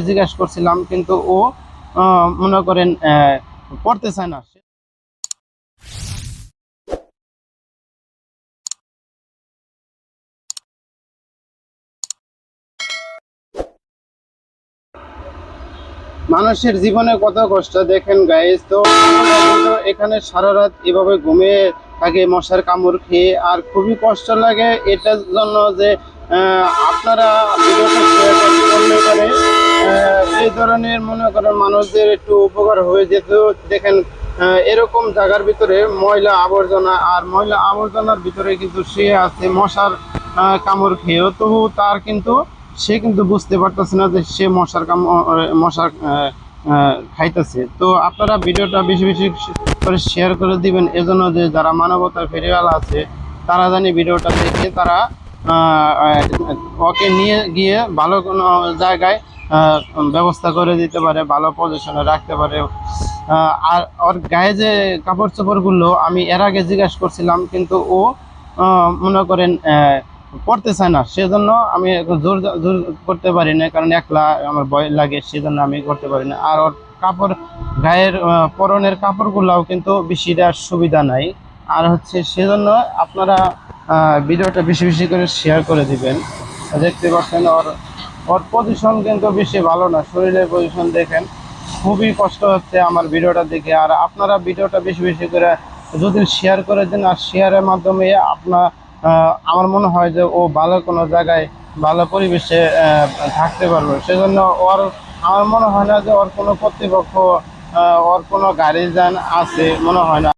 জিজ্ঞাসা করছিলাম, কিন্তু ও মনে করেন পড়তে চায় না। মানুষের জীবনে কত কষ্ট দেখেন গাইস। তো এখানে সারা রাত এভাবে ঘুমিয়ে থাকে মশার কামড় খেয়ে, আর খুবই কষ্ট লাগে এটার জন্য যে আপনারা ভিডিওটা শেয়ার করলে পারে এই ধরনের মনে করেন মানুষদের একটু উপকার হয়ে যেত। দেখেন এরকম জায়গার ভিতরে ময়লা আবর্জনা, আর ময়লা আবর্জনার ভিতরে কিন্তু সে আছে মশার কামড় খেয়েও, তবু তার কিন্তু সে কিন্তু বুঝতে পারতেছে না যে সে মশার খাইতেছে। তো আপনারা ভিডিওটা বেশি বেশি করে শেয়ার করে দিবেন, এজন্য যে যারা মানবতার ফেরিওয়ালা আছে তারা জানি ভিডিওটা দেখে তারা ওকে নিয়ে গিয়ে ভালো কোনো জায়গায় ব্যবস্থা করে দিতে পারে, ভালো পজিশনে রাখতে পারে। আর ওর গায়ে যে কাপড় চোপড়গুলো আমি এর আগে জিজ্ঞাসা করছিলাম, কিন্তু ও মনে করেন পড়তে চায় না, সেজন্য আমি জোর জোর করতে পারি না, কারণ একলা আমার ভয় লাগে, সেজন্য আমি করতে পারি না। আর ওর কাপড় গায়ের পরনের কাপড়গুলোও কিন্তু বেশিটা সুবিধা নাই। আর হচ্ছে সেজন্য আপনারা ভিডিওটা বেশি বেশি করে শেয়ার করে দিবেন। দেখতে পাচ্ছেন ওর ওর পজিশন কিন্তু বেশি ভালো না, শরীরের পজিশন দেখেন, খুবই কষ্ট হচ্ছে আমার ভিডিওটা দেখে। আর আপনারা ভিডিওটা বেশি বেশি করে যদি শেয়ার করে দেন, আর শেয়ারের মাধ্যমে আপনার আমার মনে হয় যে ও ভালো কোনো জায়গায় ভালো পরিবেশে থাকতে পারবে। সেজন্য ওর আমার মনে হয় না যে ওর কোনো কর্তৃপক্ষ ওর কোনো গার্জিয়ান আছে, মনে হয় না।